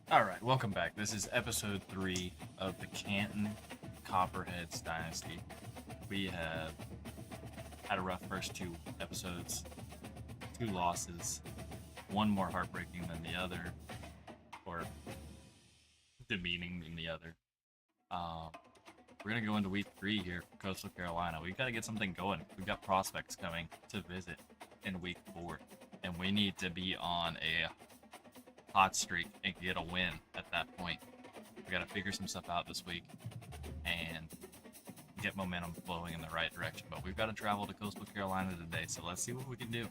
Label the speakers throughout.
Speaker 1: Alright, welcome back. This is episode 3 of the Canton Copperheads Dynasty. We have had a rough first 2 episodes, 2 losses, one more heartbreaking than the other, or demeaning than the other. We're going to go into week 3 here for Coastal Carolina. We've got to get something going. We've got prospects coming to visit in week 4, and we need to be on a hot streak and get a win at that point. We got to figure some stuff out this week and get momentum flowing in the right direction. But we've got to travel to Coastal Carolina today, so let's see what we can do.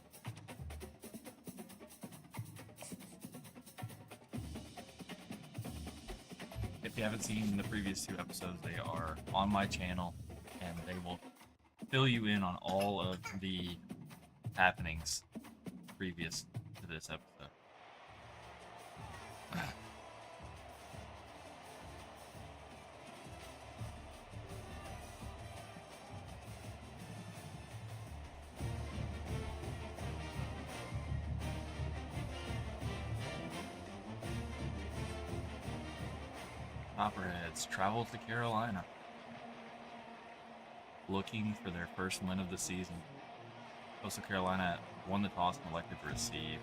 Speaker 1: If you haven't seen the previous 2 episodes, they are on my channel, and they will fill you in on all of the happenings previous to this episode. Copperheads travel to Carolina, looking for their first win of the season. Coastal Carolina won the toss and elected to receive.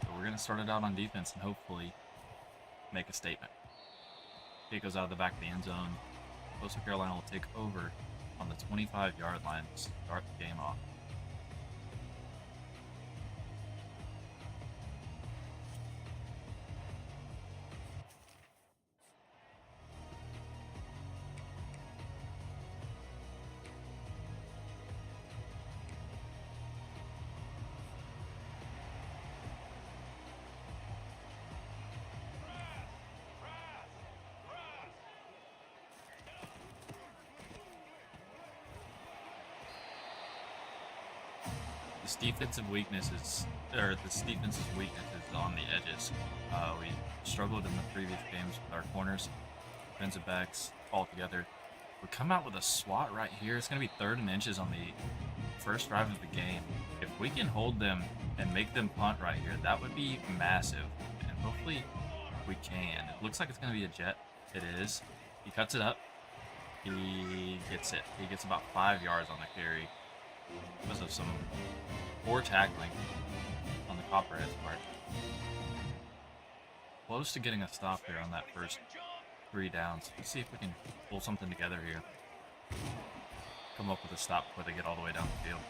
Speaker 1: So we're going to start it out on defense and hopefully make a statement. Kick goes out of the back of the end zone. Coastal Carolina will take over on the 25-yard line to start the game off. This defense's weakness is on the edges. We struggled in the previous games with our corners, defensive backs all together. We come out with a SWAT right here. It's going to be 3rd and inches on the first drive of the game. If we can hold them and make them punt right here, that would be massive. And hopefully we can. It looks like it's going to be a jet. It is. He cuts it up. He gets it. He gets about 5 yards on the carry because of some poor tackling on the Copperheads part. Close to getting a stop here on that first 3 downs. Let's see if we can pull something together here. Come up with a stop before they get all the way down the field.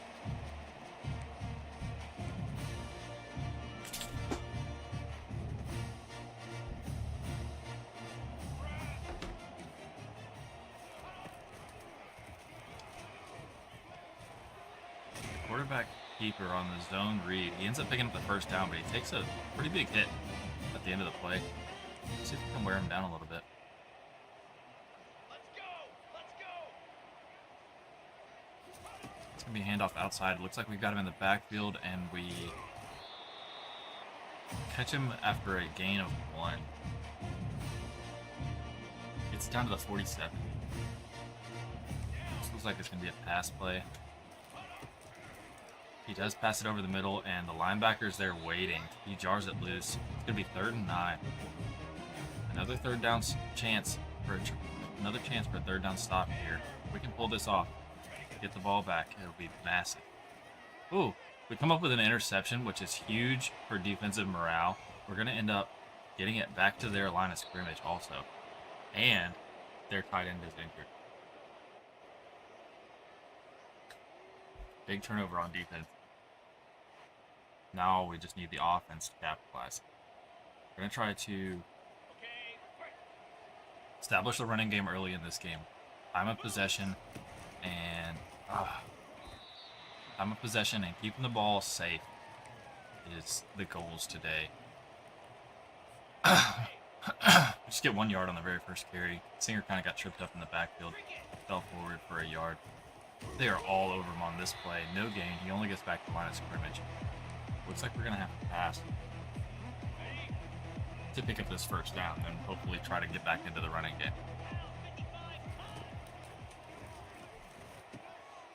Speaker 1: Quarterback keeper on the zone read. He ends up picking up the first down, but he takes a pretty big hit at the end of the play. Let's see if we can wear him down a little bit. It's going to be a handoff outside. It looks like we've got him in the backfield, and we catch him after a gain of 1. It's down to the 47. This looks like it's going to be a pass play. He does pass it over the middle, and the linebacker's there waiting. He jars it loose. It's going to be 3rd and 9. Another chance for a 3rd down stop here. If we can pull this off, get the ball back, it'll be massive. Ooh, we come up with an interception, which is huge for defensive morale. We're going to end up getting it back to their line of scrimmage also. And their tight end is injured. Big turnover on defense. Now we just need the offense to capitalize. We're going to try to establish the running game early in this game. Time of possession and keeping the ball safe is the goals today. Just get 1 yard on the very first carry. Singer kind of got tripped up in the backfield, fell forward for a yard. They are all over him on this play. No gain. He only gets back to line of scrimmage. Looks like we're going to have to pass to pick up this first down and hopefully try to get back into the running game.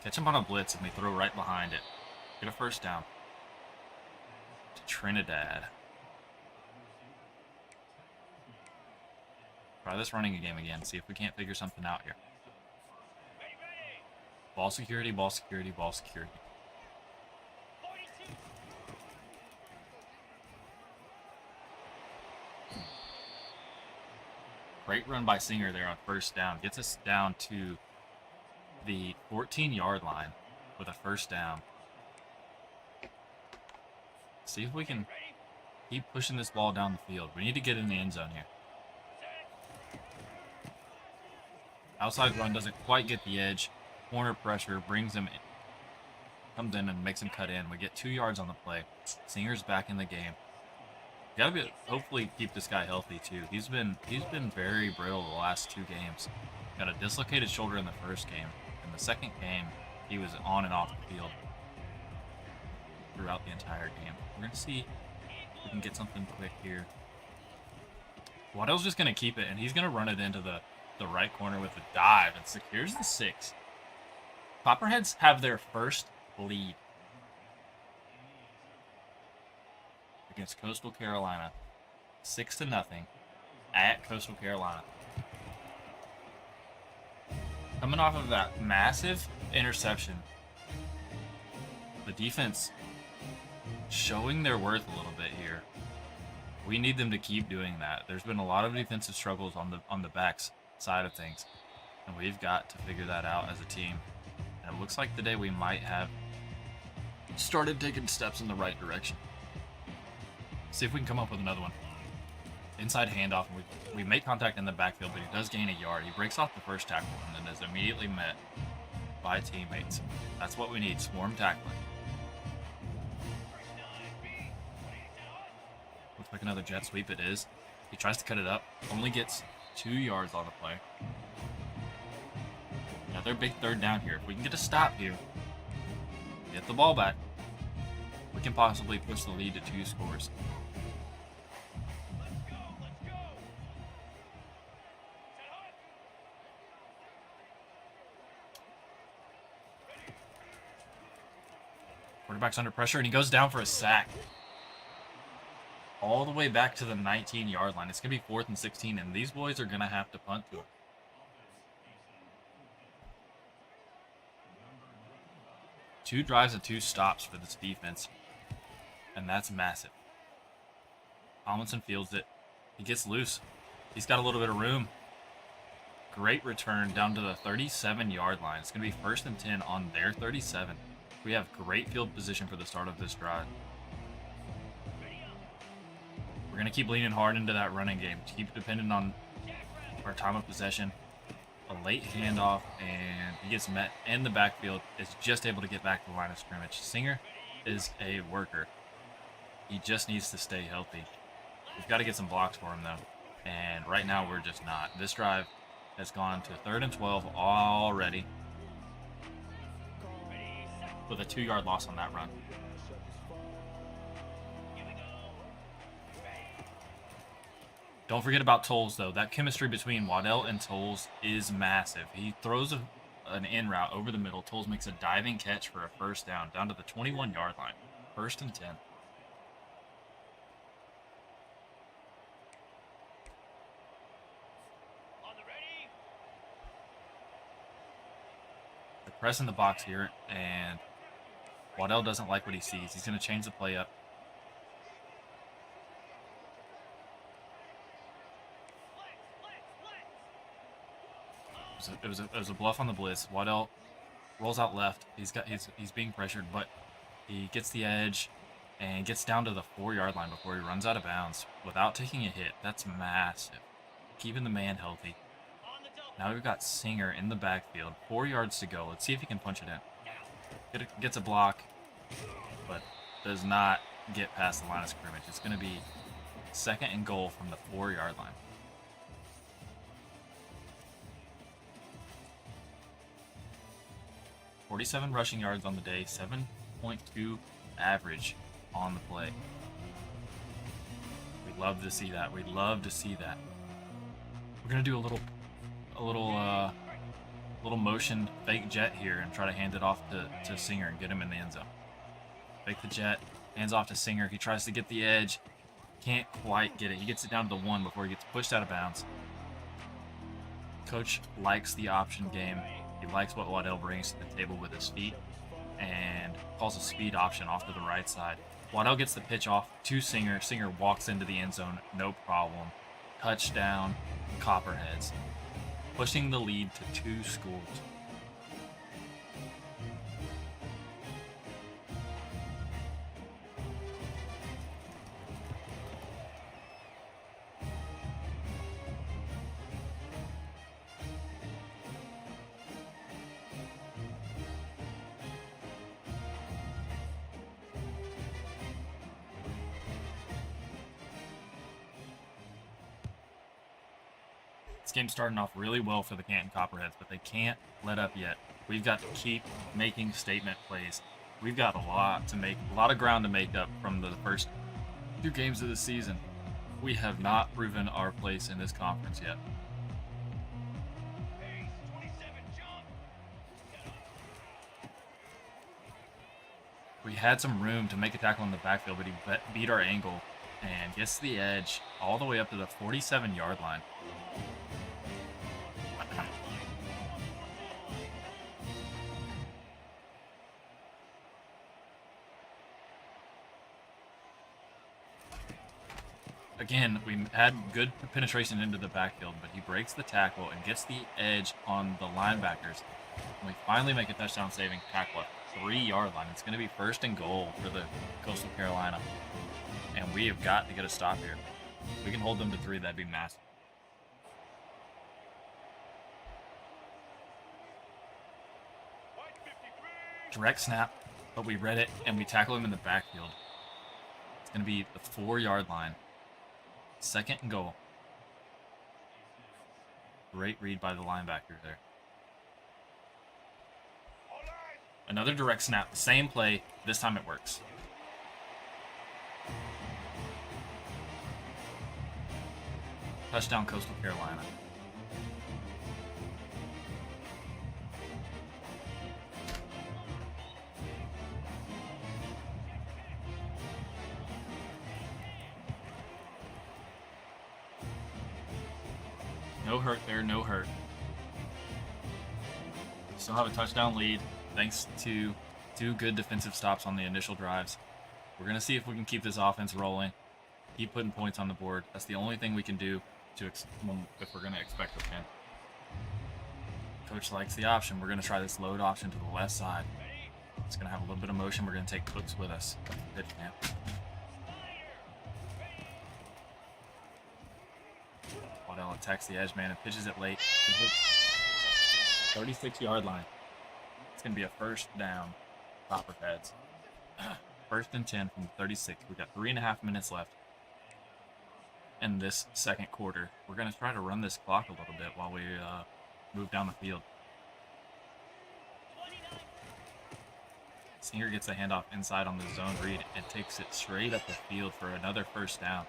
Speaker 1: Catch him on a blitz and we throw right behind it. Get a first down. To Trinidad. Try this running game again. See if we can't figure something out here. Ball security, ball security, ball security. Great run by Singer there on first down. Gets us down to the 14-yard line with a first down. See if we can keep pushing this ball down the field. We need to get in the end zone here. Outside run doesn't quite get the edge. Corner pressure brings him in. Comes in and makes him cut in. We get 2 yards on the play. Singer's back in the game. Gotta hopefully keep this guy healthy too. He's been very brittle the last 2 games. Got a dislocated shoulder in the first game. In the second game, he was on and off the field throughout the entire game. We're gonna see if we can get something quick here. Waddell's just gonna keep it, and he's gonna run it into the right corner with a dive and secures the 6. Copperheads have their first lead against Coastal Carolina, 6-0 at Coastal Carolina. Coming off of that massive interception, the defense showing their worth a little bit here. We need them to keep doing that. There's been a lot of defensive struggles on the backs side of things, and we've got to figure that out as a team. And it looks like today we might have started taking steps in the right direction. See if we can come up with another one. Inside handoff, and we make contact in the backfield, but he does gain a yard. He breaks off the first tackle and then is immediately met by teammates. That's what we need, swarm tackling. Looks like another jet sweep it is. He tries to cut it up, only gets 2 yards on the play. Another big third down here. If we can get a stop here, get the ball back, we can possibly push the lead to 2 scores. Quarterback's under pressure, and he goes down for a sack. All the way back to the 19-yard line. It's going to be 4th and 16, and these boys are going to have to punt to it. 2 drives and 2 stops for this defense, and that's massive. Tomlinson fields it. He gets loose. He's got a little bit of room. Great return down to the 37-yard line. It's going to be 1st and 10 on their 37. We have great field position for the start of this drive. We're going to keep leaning hard into that running game. Keep dependent on our time of possession. A late handoff, and he gets met in the backfield. Is just able to get back to the line of scrimmage. Singer is a worker. He just needs to stay healthy. We've got to get some blocks for him, though. And right now, we're just not. This drive has gone to 3rd and 12 already, with a 2-yard loss on that run. Don't forget about Tolles, though. That chemistry between Waddell and Tolles is massive. He throws an in route over the middle. Tolles makes a diving catch for a first down to the 21-yard line. 1st and 10. They're pressing the box here, and Waddell doesn't like what he sees. He's going to change the play up. It was a bluff on the blitz. Waddell rolls out left. He's being pressured, but he gets the edge and gets down to the 4-yard line before he runs out of bounds without taking a hit. That's massive. Keeping the man healthy. Now we've got Singer in the backfield. 4 yards to go. Let's see if he can punch it in. Gets a block, but does not get past the line of scrimmage. It's going to be 2nd and goal from the 4-yard line. 47 rushing yards on the day, 7.2 average on the play. We love to see that. We'd love to see that. We're gonna do a little motion fake jet here and try to hand it off to Singer and get him in the end zone. Fake the jet, hands off to Singer. He tries to get the edge, can't quite get it. He gets it down to the 1 before he gets pushed out of bounds. Coach likes the option game. He likes what Waddell brings to the table with his feet and calls a speed option off to the right side. Waddell gets the pitch off to Singer. Singer walks into the end zone, no problem. Touchdown, Copperheads, pushing the lead to 2 scores. This game's starting off really well for the Canton Copperheads, but they can't let up yet. We've got to keep making statement plays. We've got a lot of ground to make up from the first 2 games of the season. We have not proven our place in this conference yet. We had some room to make a tackle in the backfield, but he beat our angle and gets the edge all the way up to the 47-yard line. Again, we had good penetration into the backfield, but he breaks the tackle and gets the edge on the linebackers. And we finally make a touchdown-saving tackle at 3-yard line. It's going to be 1st and goal for the Coastal Carolina. And we have got to get a stop here. If we can hold them to 3, that'd be massive. Direct snap, but we read it, and we tackle him in the backfield. It's going to be the 4-yard line. 2nd and goal. Great read by the linebacker there. Another direct snap, the same play. This time it works. Touchdown, Coastal Carolina. No hurt there, no hurt. Still have a touchdown lead thanks to 2 good defensive stops on the initial drives. We're going to see if we can keep this offense rolling, keep putting points on the board. That's the only thing we can do if we're going to expect a win. Coach likes the option. We're going to try this load option to the left side. It's going to have a little bit of motion. We're going to take Cooks with us. Pitch camp. Waddell attacks the edge man and pitches it late. 36-yard line. It's going to be a 1st down, Copperheads. 1st and 10 from the 36. We've got 3.5 minutes left in this 2nd quarter. We're going to try to run this clock a little bit while we move down the field. Singer gets a handoff inside on the zone read and takes it straight up the field for another 1st down.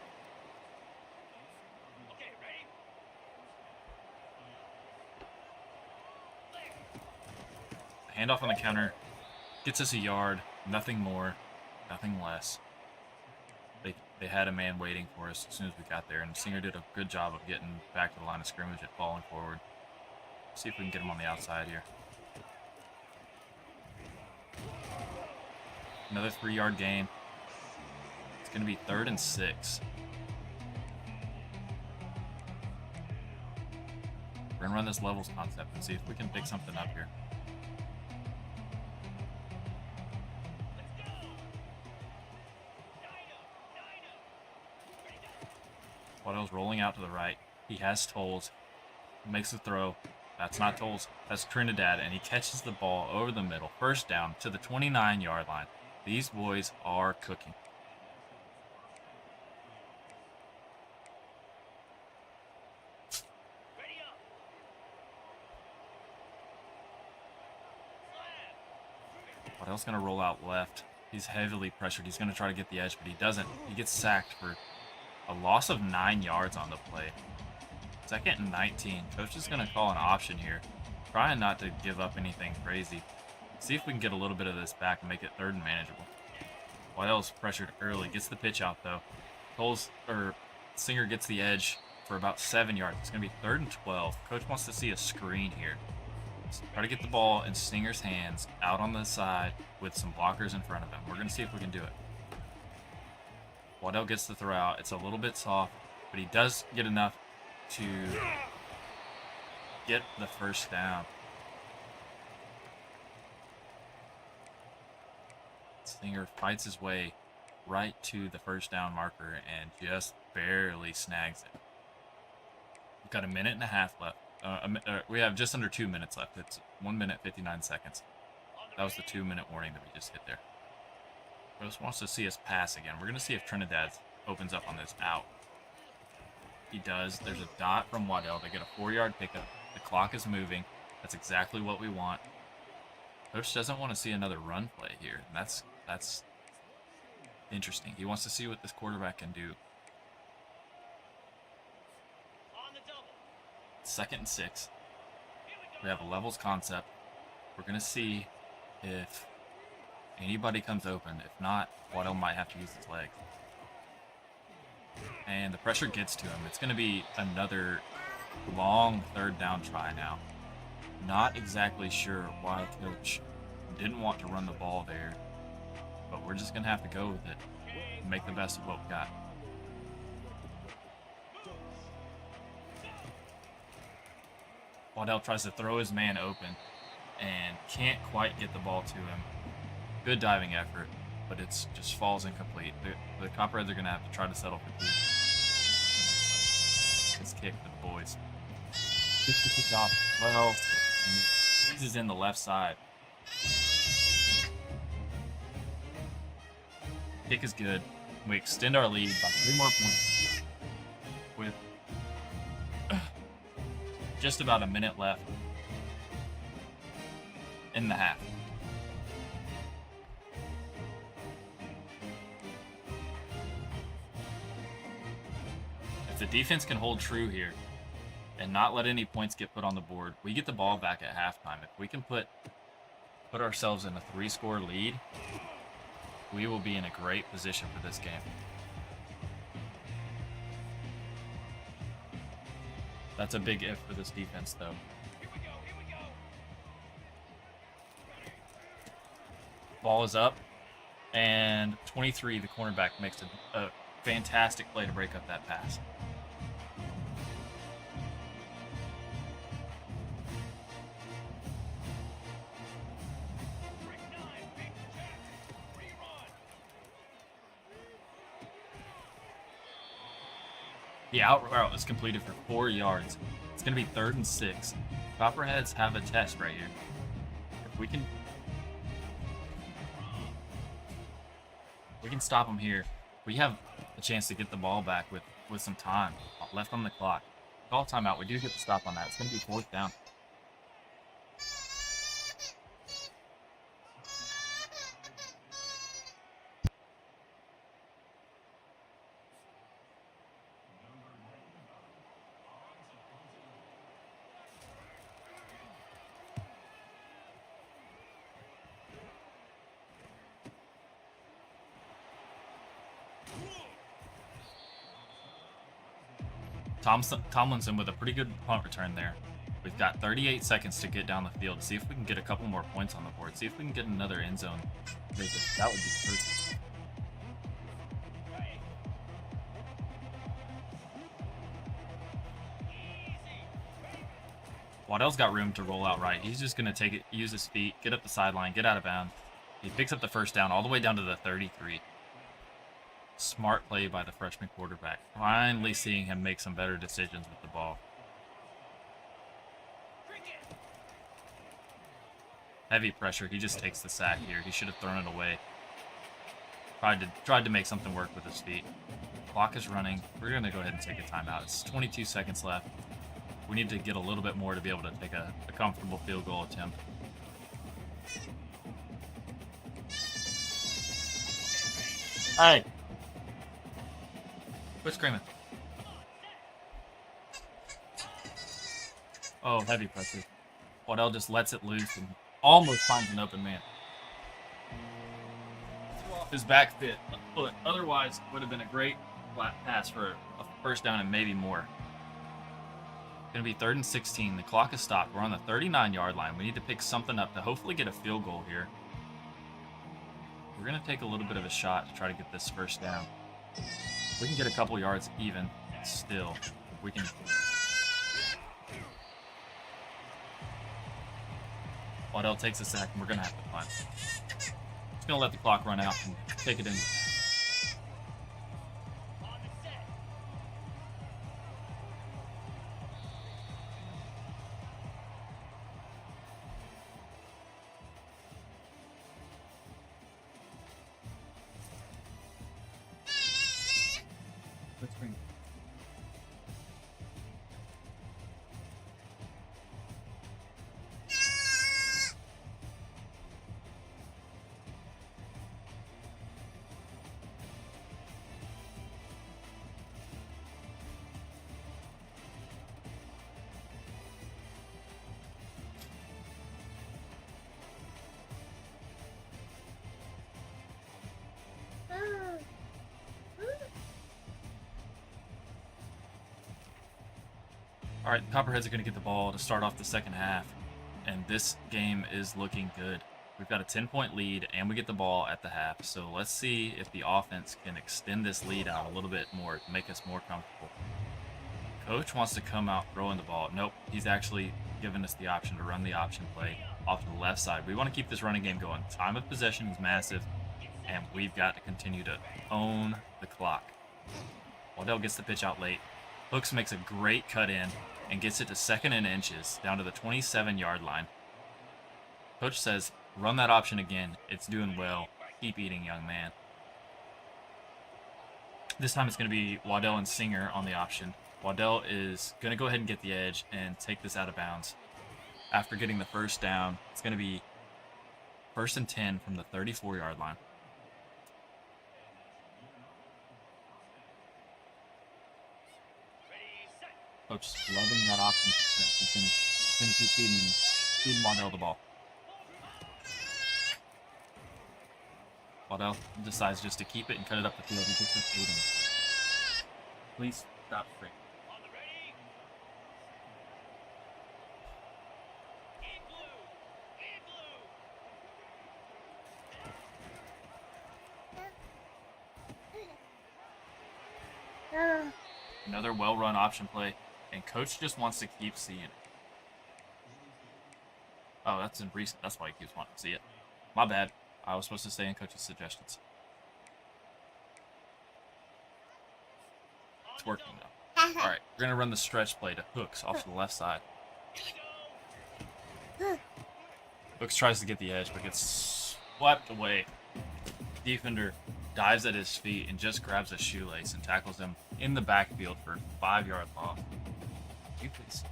Speaker 1: Handoff on the counter gets us a yard, nothing more, nothing less. They had a man waiting for us as soon as we got there, and Singer did a good job of getting back to the line of scrimmage and falling forward. See if we can get him on the outside here. Another 3-yard gain. It's going to be 3rd and 6. We're going to run this levels concept and see if we can pick something up here. Waddell's rolling out to the right. He has Tolles. He makes the throw. That's not Tolles. That's Trinidad, and he catches the ball over the middle. 1st down to the 29-yard line. These boys are cooking. Waddell's going to roll out left. He's heavily pressured. He's going to try to get the edge, but he doesn't. He gets sacked for a loss of 9 yards on the play. 2nd and 19. Coach is going to call an option here. Trying not to give up anything crazy. See if we can get a little bit of this back and make it 3rd and manageable. Waddell's pressured early. Gets the pitch out, though. Singer gets the edge for about 7 yards. It's going to be 3rd and 12. Coach wants to see a screen here. Try to get the ball in Stinger's hands out on the side with some blockers in front of him. We're going to see if we can do it. Waddell gets the throw out. It's a little bit soft, but he does get enough to get the first down. Stinger fights his way right to the first down marker and just barely snags it. We've got 1.5 minutes left. We have just under 2 minutes left. It's 1 minute 59 seconds. That was the 2-minute warning that we just hit there. Rose wants to see us pass again. We're going to see if Trinidad opens up on this out. He does. There's a dot from Waddell. They get a 4-yard pickup. The clock is moving. That's exactly what we want. Coach doesn't want to see another run play here. And that's interesting. He wants to see what this quarterback can do. 2nd and 6. We have a levels concept. We're going to see if anybody comes open. If not, Waddell might have to use his legs. And the pressure gets to him. It's going to be another long 3rd down try now. Not exactly sure why Coach didn't want to run the ball there, but we're just going to have to go with it and make the best of what we got. Waddell tries to throw his man open and can't quite get the ball to him. Good diving effort, but it just falls incomplete. The Copperheads are going to have to try to settle for 2. This kick for the boys. Gets the kick off well, and it squeezes in the left side. Kick is good. We extend our lead by 3 more points with just about a minute left in the half. If the defense can hold true here and not let any points get put on the board, we get the ball back at halftime. If we can put ourselves in a 3-score lead, we will be in a great position for this game. That's a big if for this defense, though. Ball is up, and 23, the cornerback, makes a fantastic play to break up that pass. The out route is completed for 4 yards. It's going to be 3rd and 6. Copperheads have a test right here. If we can stop them here, we have a chance to get the ball back with some time left on the clock. Call timeout. We do get the stop on that. It's going to be 4th down. Tomlinson with a pretty good punt return there. We've got 38 seconds to get down the field. See if we can get a couple more points on the board. See if we can get another end zone visit. That would be perfect. Waddell's got room to roll out right. He's just going to take it, use his feet, get up the sideline, get out of bounds. He picks up the first down all the way down to the 33. Smart play by the freshman quarterback. Finally seeing him make some better decisions with the ball. Heavy pressure. He just takes the sack here. He should have thrown it away. Tried to make something work with his feet. Clock is running. We're going to go ahead and take a timeout. It's 22 seconds left. We need to get a little bit more to be able to take a comfortable field goal attempt. Hey! Quit screaming. Oh, heavy pressure. Waddell just lets it loose and almost finds an open man. Threw off his back fit, but otherwise would have been a great flat pass for a first down and maybe more. Going to be 3rd and 16. The clock is stopped. We're on the 39-yard line. We need to pick something up to hopefully get a field goal here. We're going to take a little bit of a shot to try to get this first down. We can get a couple yards even still. We can. Waddell takes a sack, and we're going to have to punt. Just going to let the clock run out and take it in. Let's bring. All right, the Copperheads are going to get the ball to start off the second half, and this game is looking good. We've got a 10-point lead, and we get the ball at the half, so let's see if the offense can extend this lead out a little bit more to make us more comfortable. Coach wants to come out throwing the ball. Nope, he's actually given us the option to run the option play off to the left side. We want to keep this running game going. Time of possession is massive, and we've got to continue to own the clock. Waddell gets the pitch out late. Hooks makes a great cut in and gets it to 2nd and inches down to the 27-yard line. Coach says, run that option again. It's doing well. Keep eating, young man. This time it's going to be Waddell and Singer on the option. Waddell is going to go ahead and get the edge and take this out of bounds. After getting the first down, it's going to be 1st and 10 from the 34-yard line. Coach is loving that option success. He's going to keep feeding Waddell the ball. Waddell decides just to keep it and cut it up the field. He gets it feeding. Please stop free. Another well-run option play, and Coach just wants to keep seeing it. Oh, that's in recent. That's why he keeps wanting to see it. My bad. I was supposed to stay in Coach's suggestions. It's working though. All right, we're gonna run the stretch play to Hooks off to the left side. Hooks tries to get the edge, but gets swept away. Defender dives at his feet and just grabs a shoelace and tackles him in the backfield for a 5-yard loss. You please see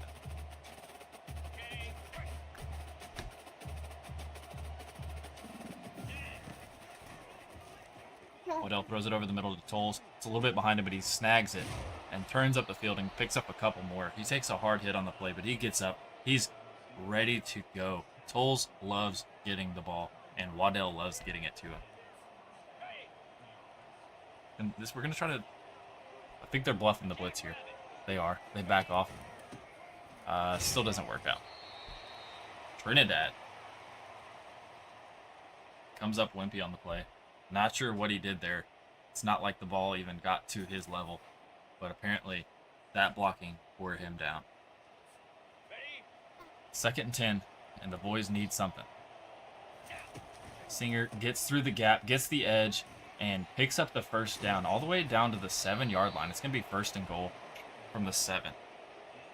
Speaker 1: that. Waddell throws it over the middle to Tolles. It's a little bit behind him, but he snags it and turns up the field and picks up a couple more. He takes a hard hit on the play, but he gets up. He's ready to go. Tolles loves getting the ball, and Waddell loves getting it to him. And this, we're going to try to... I think they're bluffing the blitz here. They are. They back off. Still doesn't work out. Trinidad comes up wimpy on the play. Not sure what he did there. It's not like the ball even got to his level. But apparently, that blocking wore him down. 2nd and 10, and the boys need something. Singer gets through the gap, gets the edge, and picks up the first down all the way down to the 7-yard line. It's going to be 1st and goal from the 7.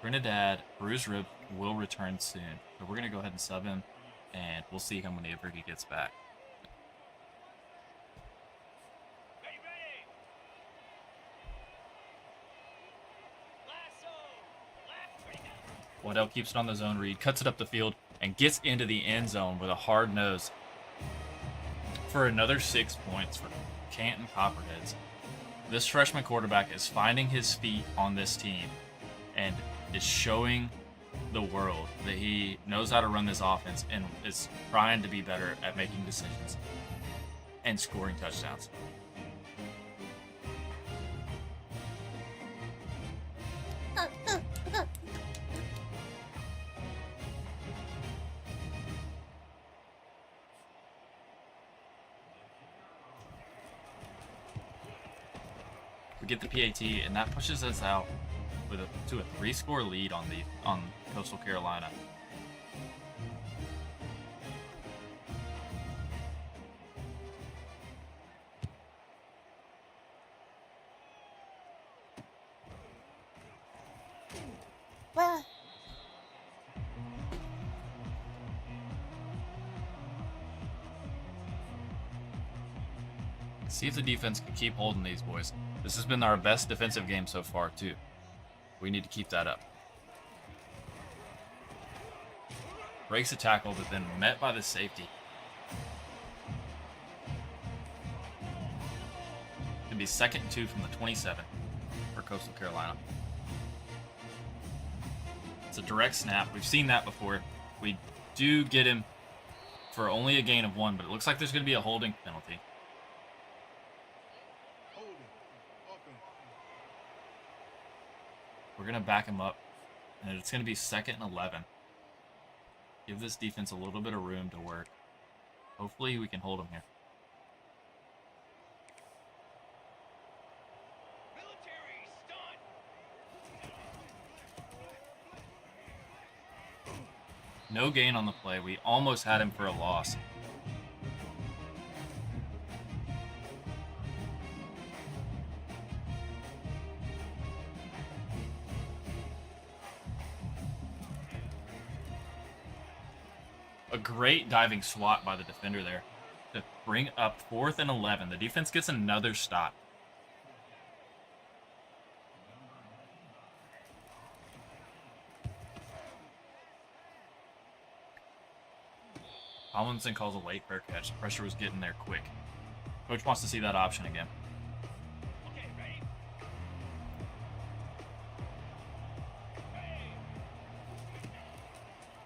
Speaker 1: Trinidad, bruised rib, will return soon. So we're going to go ahead and sub him, and we'll see him whenever he gets back. Waddell keeps it on the zone read, cuts it up the field, and gets into the end zone with a hard nose for another 6 points for Canton Copperheads. This freshman quarterback is finding his feet on this team and is showing the world that he knows how to run this offense and is trying to be better at making decisions and scoring touchdowns. We get the PAT, and that pushes us out with to a 3-score lead on Coastal Carolina. See if the defense can keep holding these boys. This has been our best defensive game so far, too. We need to keep that up. Breaks a tackle, but then met by the safety. It'll be 2nd and 2 from the 27 for Coastal Carolina. It's a direct snap. We've seen that before. We do get him for only a gain of 1, but it looks like there's going to be a holding penalty. We're going to back him up, and it's going to be 2nd and 11. Give this defense a little bit of room to work. Hopefully we can hold him here. No gain on the play. We almost had him for a loss. A great diving swat by the defender there to bring up 4th and 11. The defense gets another stop. Tomlinson calls a late fair catch. The pressure was getting there quick. Coach wants to see that option again.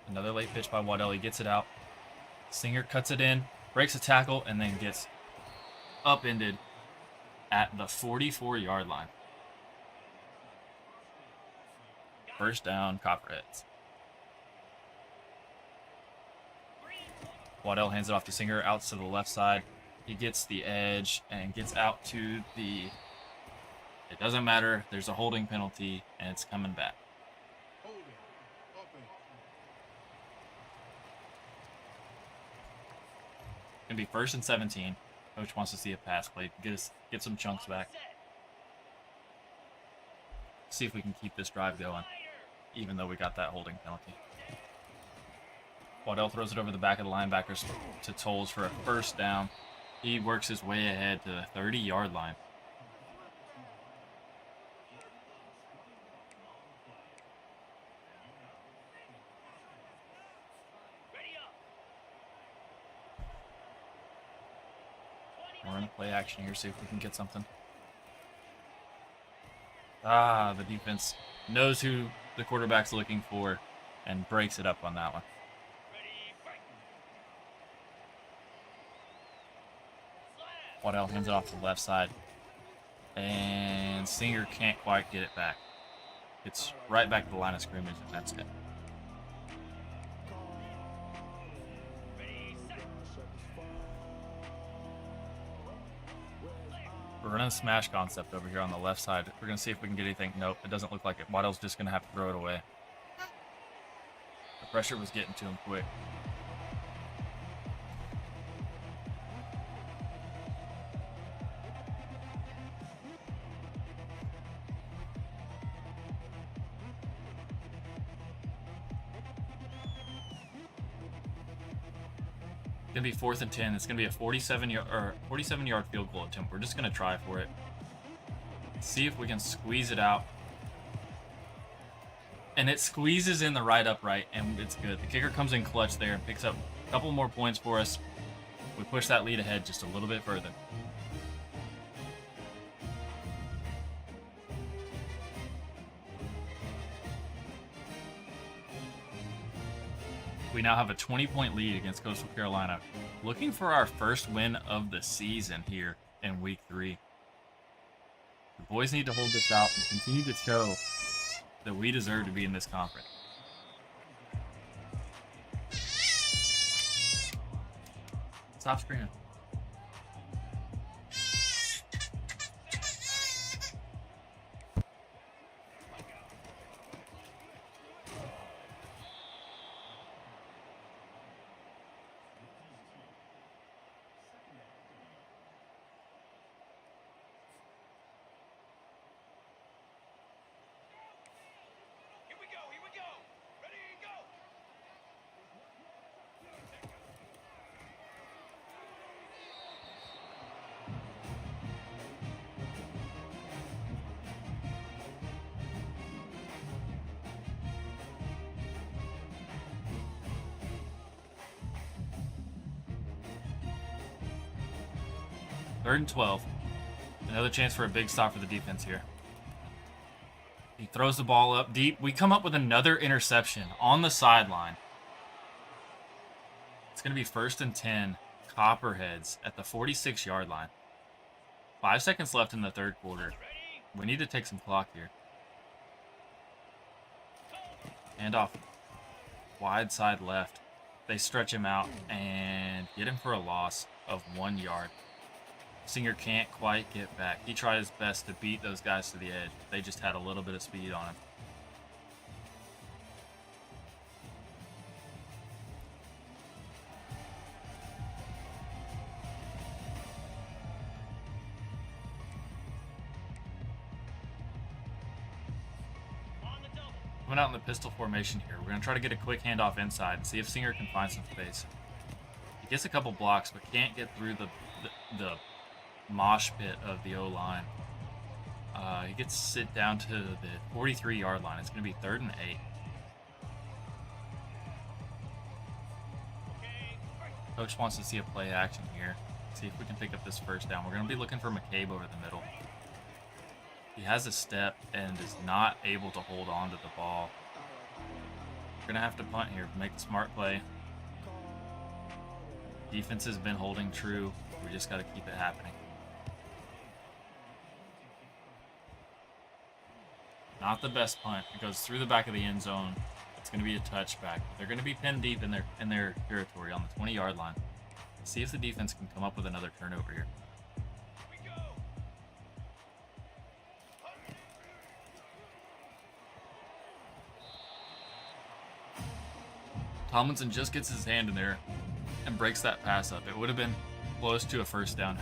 Speaker 1: Another late pitch by Waddell. He gets it out. Singer cuts it in, breaks a tackle, and then gets upended at the 44-yard line. First down, Copperheads. Waddell hands it off to Singer, out to the left side. He gets the edge and gets out to the... It doesn't matter. There's a holding penalty, and it's coming back. Gonna be 1st and 17. Coach wants to see a pass play. Get some chunks back. See if we can keep this drive going, even though we got that holding penalty. Waddell throws it over the back of the linebackers to Tolles for a first down. He works his way ahead to the 30-yard line. We're going to play action here, see if we can get something. The defense knows who the quarterback's looking for and breaks it up on that one. Waddell hands it off to the left side. And Singer can't quite get it back. It's right back to the line of scrimmage, and that's it. We're running a smash concept over here on the left side. We're going to see if we can get anything. Nope, it doesn't look like it. Waddell's just going to have to throw it away. The pressure was getting to him quick. It's going to be 4th and 10. It's going to be a 47-yard field goal attempt. We're just going to try for it. See if we can squeeze it out. And it squeezes in the right upright, and it's good. The kicker comes in clutch there and picks up a couple more points for us. We push that lead ahead just a little bit further. We now have a 20-point lead against Coastal Carolina. Looking for our first win of the season here in week 3. The boys need to hold this out and continue to show that we deserve to be in this conference. Stop screaming. 3rd and 12. Another chance for a big stop for the defense here. He throws the ball up deep. We come up with another interception on the sideline. It's going to be 1st and 10. Copperheads at the 46-yard line. 5 seconds left in the 3rd quarter. We need to take some clock here. Hand off. Wide side left. They stretch him out and get him for a loss of 1 yard. Singer can't quite get back. He tried his best to beat those guys to the edge. They just had a little bit of speed on him. Coming out in the pistol formation here. We're going to try to get a quick handoff inside and see if Singer can find some space. He gets a couple blocks, but can't get through the mosh pit of the O-line. He gets sit down to the 43-yard line. It's going to be 3rd and 8. Coach wants to see a play action here. See if we can pick up this 1st down. We're going to be looking for McCabe over the middle. He has a step and is not able to hold on to the ball. We're going to have to punt here, make a smart play. Defense has been holding true. We just got to keep it happening. Not the best punt. It goes through the back of the end zone. It's going to be a touchback. They're going to be pinned deep in their territory on the 20-yard line. Let's see if the defense can come up with another turnover here. Tomlinson just gets his hand in there and breaks that pass up. It would have been close to a 1st down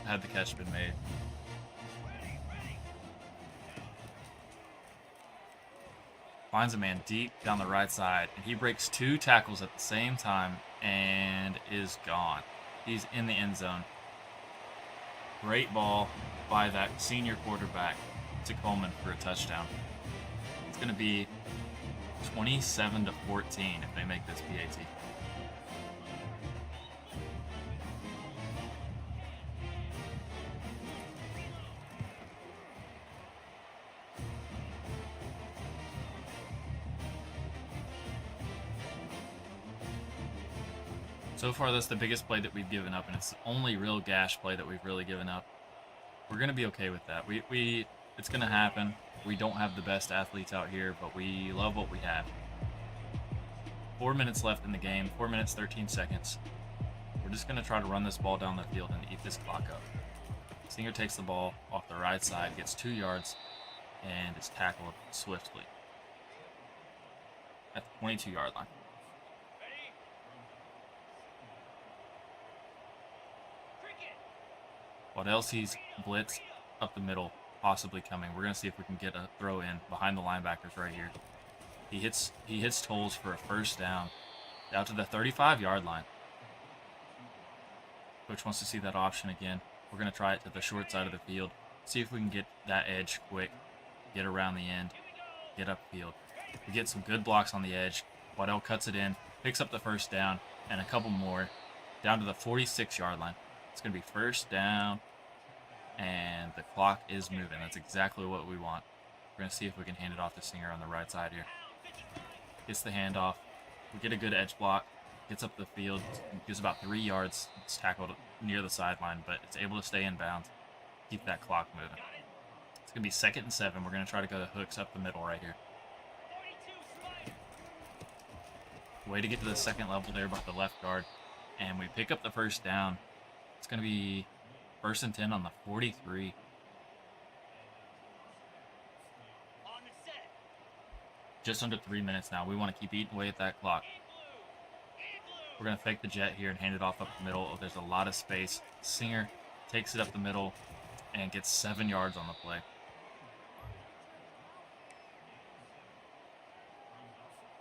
Speaker 1: had the catch been made. Finds a man deep down the right side, and he breaks 2 tackles at the same time and is gone. He's in the end zone. Great ball by that senior quarterback to Coleman for a touchdown. It's going to be 27-14 if they make this PAT. So far, that's the biggest play that we've given up, and it's the only real gash play that we've really given up. We're going to be okay with that. It's going to happen. We don't have the best athletes out here, but we love what we have. 4 minutes left in the game, 4 minutes, 13 seconds. We're just going to try to run this ball down the field and eat this clock up. Singer takes the ball off the right side, gets 2 yards, and is tackled swiftly at the 22-yard line. Waddell sees blitz up the middle, possibly coming. We're going to see if we can get a throw in behind the linebackers right here. He hits Tolles for a 1st down to the 35-yard line. Coach wants to see that option again. We're going to try it to the short side of the field. See if we can get that edge quick, get around the end, get upfield. We get some good blocks on the edge. Waddell cuts it in, picks up the 1st down, and a couple more down to the 46-yard line. It's going to be 1st down, and the clock is moving. That's exactly what we want. We're going to see if we can hand it off to Singer on the right side here. Gets the handoff. We get a good edge block. Gets up the field. Gives about 3 yards. It's tackled near the sideline, but it's able to stay in bounds. Keep that clock moving. It's going to be 2nd and 7. We're going to try to go to hooks up the middle right here. Way to get to the 2nd level there by the left guard. And we pick up the 1st down. It's going to be 1st and 10 on the 43. Just under 3 minutes now. We want to keep eating away at that clock. We're going to fake the jet here and hand it off up the middle. There's a lot of space. Singer takes it up the middle and gets 7 yards on the play.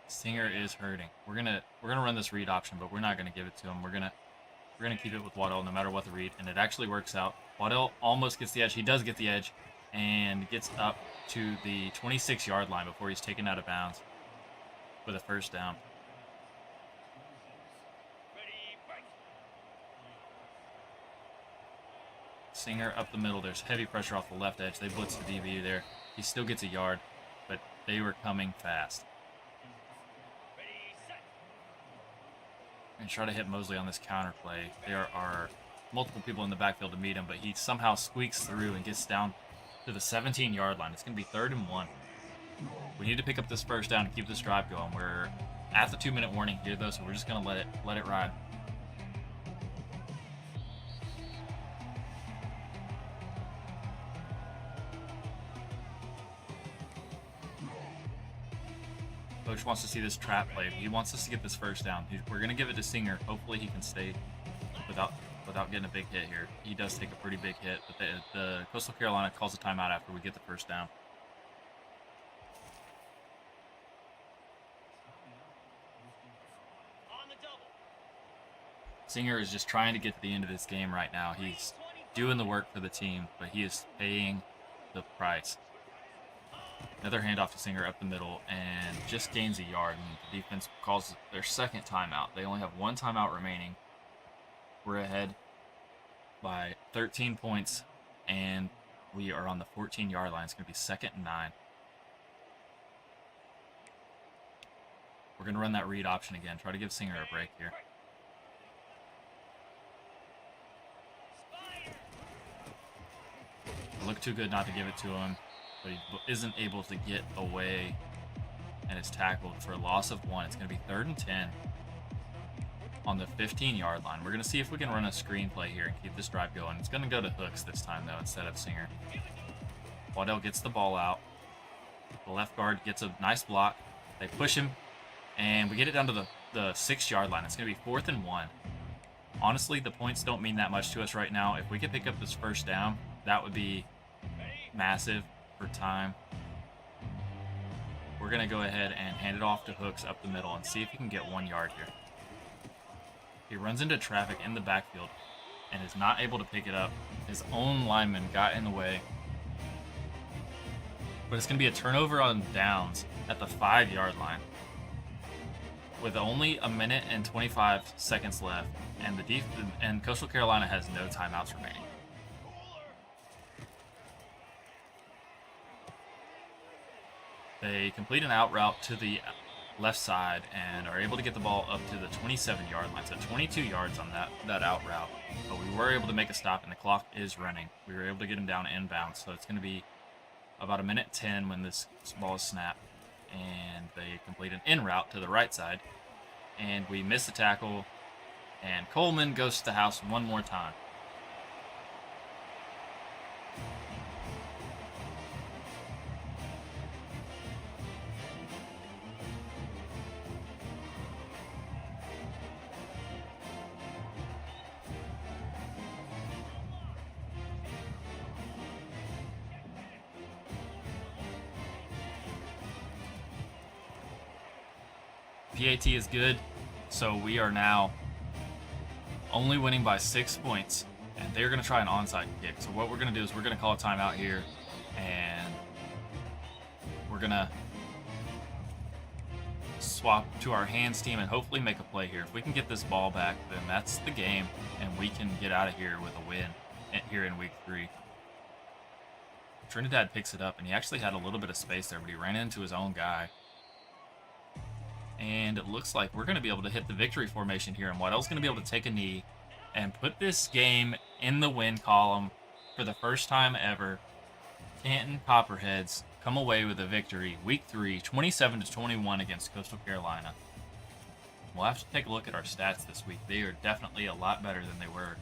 Speaker 1: Singer is hurting. We're gonna run this read option, but we're not gonna give it to him. We're gonna keep it with Waddell no matter what the read, and it actually works out. Waddell almost gets the edge. He does get the edge and gets up to the 26-yard line before he's taken out of bounds with a 1st down. Singer up the middle. There's heavy pressure off the left edge. They blitz the DB there. He still gets a yard, but they were coming fast. And try to hit Mosley on this counter play. There are multiple people in the backfield to meet him, but he somehow squeaks through and gets down to the 17-yard line. It's going to be 3rd and 1. We need to pick up this first down and keep this drive going. We're at the 2-minute warning here, though, so we're just going to let it ride. Coach wants to see this trap play. He wants us to get this first down. We're going to give it to Singer. Hopefully he can stay without getting a big hit here. He does take a pretty big hit, but the Coastal Carolina calls a timeout after we get the first down. Singer is just trying to get to the end of this game right now. He's doing the work for the team, but he is paying the price. Another handoff to Singer up the middle and just gains a yard. And the defense calls their second timeout. They only have one timeout remaining. We're ahead by 13 points, and we are on the 14-yard line. It's going to be 2nd and 9. We're going to run that read option again. Try to give Singer a break here. It looked too good not to give it to him, but he isn't able to get away and is tackled for a loss of 1. It's going to be 3rd and 10 on the 15-yard line. We're going to see if we can run a screen play here and keep this drive going. It's going to go to Hooks this time, though, instead of Singer. Waddell gets the ball out. The left guard gets a nice block. They push him, and we get it down to the 6-yard line. It's going to be 4th and 1. Honestly, the points don't mean that much to us right now. If we could pick up this first down, that would be massive for time. We're going to go ahead and hand it off to Hooks up the middle and see if he can get 1 yard here. He runs into traffic in the backfield and is not able to pick it up. His own lineman got in the way. But it's going to be a turnover on downs at the 5-yard line with only 1 minute and 25 seconds left, and Coastal Carolina has no timeouts remaining. They complete an out route to the left side and are able to get the ball up to the 27-yard line. So 22 yards on that out route. But we were able to make a stop, and the clock is running. We were able to get him down inbounds. So it's going to be about 1:10 when this ball is snapped. And they complete an in route to the right side. And we miss the tackle. And Coleman goes to the house one more time. PAT is good, so we are now only winning by 6 points, and they're going to try an onside kick. So what we're going to do is we're going to call a timeout here, and we're going to swap to our hands team and hopefully make a play here. If we can get this ball back, then that's the game, and we can get out of here with a win here in week 3. Trinidad picks it up, and he actually had a little bit of space there, but he ran into his own guy. And it looks like we're going to be able to hit the victory formation here. And Waddell's going to be able to take a knee and put this game in the win column for the first time ever. Canton Copperheads come away with a victory, week 3, 27-21 against Coastal Carolina. We'll have to take a look at our stats this week. They are definitely a lot better than they were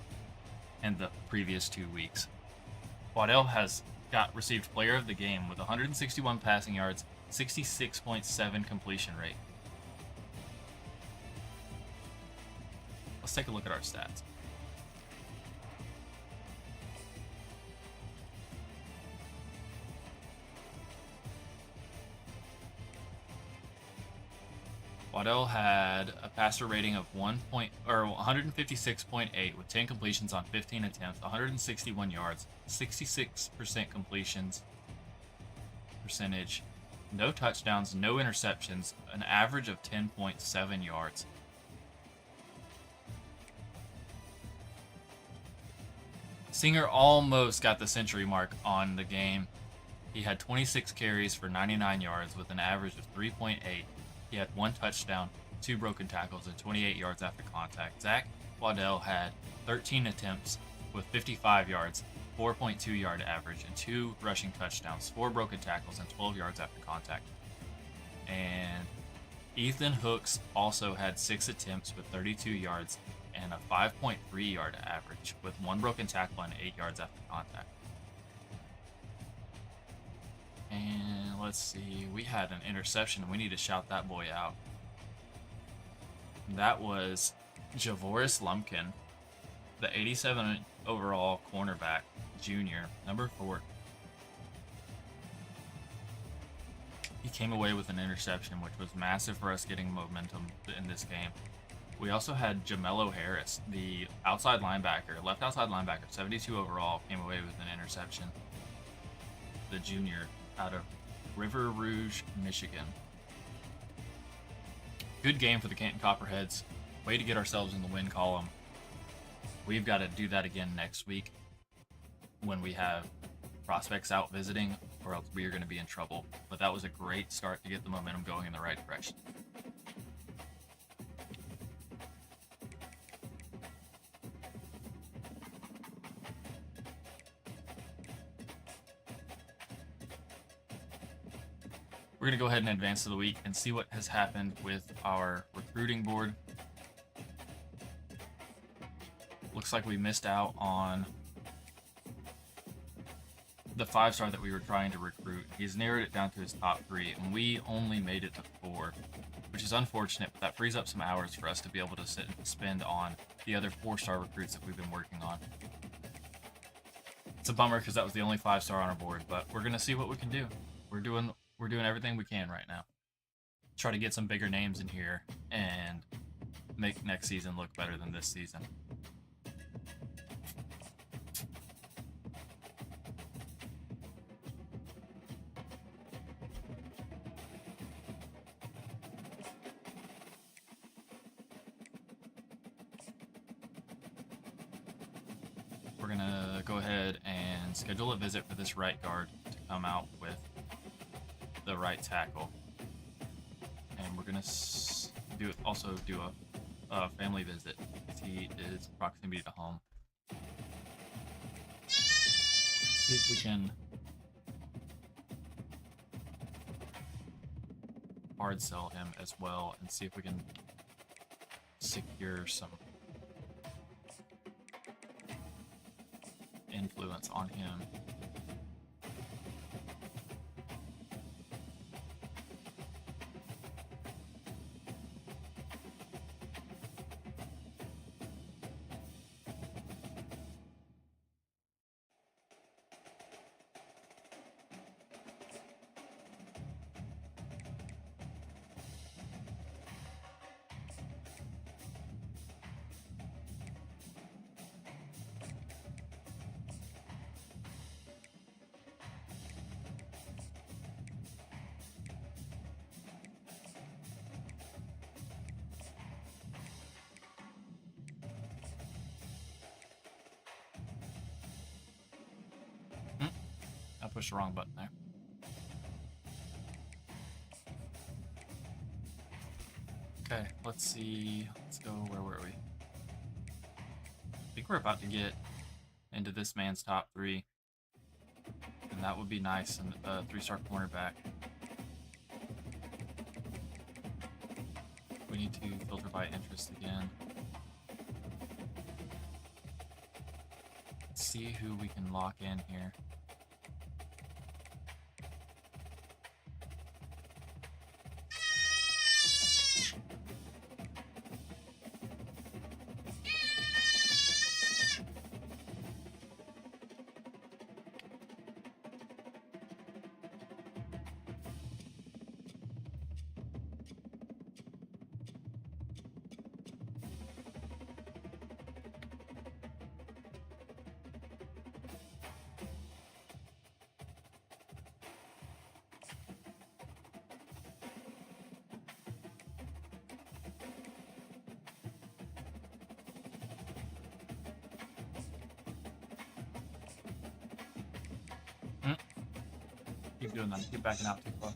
Speaker 1: in the previous 2 weeks. Waddell has received player of the game with 161 passing yards, 66.7 completion rate. Let's take a look at our stats. Waddell had a passer rating of 156.8 with 10 completions on 15 attempts, 161 yards, 66% completions percentage, no touchdowns, no interceptions, an average of 10.7 yards. Singer almost got the century mark on the game. He had 26 carries for 99 yards with an average of 3.8. He had 1 touchdown, 2 broken tackles, and 28 yards after contact. Zach Waddell had 13 attempts with 55 yards, 4.2 yard average, and 2 rushing touchdowns, 4 broken tackles, and 12 yards after contact. And Ethan Hooks also had 6 attempts with 32 yards and a 5.3 yard average with 1 broken tackle and 8 yards after contact. And let's see, we had an interception. We need to shout that boy out. That was Javoris Lumpkin, the 87 overall cornerback, junior, number 4. He came away with an interception, which was massive for us getting momentum in this game. We also had Jamello Harris, the outside linebacker, left outside linebacker, 72 overall, came away with an interception. The junior out of River Rouge, Michigan. Good game for the Canton Copperheads. Way to get ourselves in the win column. We've got to do that again next week when we have prospects out visiting, or else we are going to be in trouble. But that was a great start to get the momentum going in the right direction. We're going to go ahead and advance to the week and see what has happened with our recruiting board. Looks like we missed out on the 5-star that we were trying to recruit. He's narrowed it down to his top 3, and we only made it to 4, which is unfortunate, but that frees up some hours for us to be able to sit and spend on the other 4-star recruits that we've been working on. It's a bummer because that was the only 5-star on our board, but we're going to see what we can do. We're doing everything we can right now. Try to get some bigger names in here and make next season look better than this season. We're going to go ahead and schedule a visit for this right guard to come out with the right tackle. And we're going to also do a family visit because he is proximity to home. See if we can hard sell him as well and see if we can secure some influence on him. I pushed the wrong button there. Okay, let's see. Let's go. Where were we? I think we're about to get into this man's top 3. And that would be nice. And 3-star cornerback. We need to filter by interest again. Let's see who we can lock in here. Keep doing that. Keep backing out too far.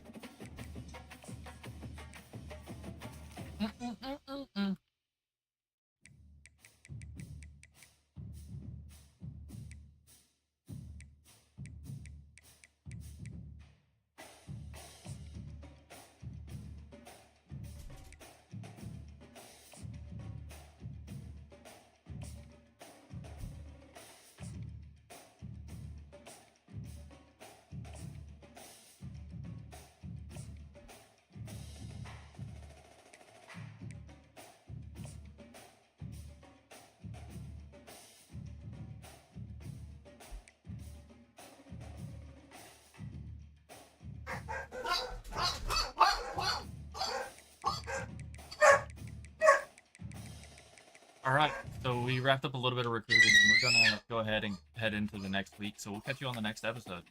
Speaker 1: All right, so we wrapped up a little bit of recruiting, and we're gonna go ahead and head into the next week. So we'll catch you on the next episode.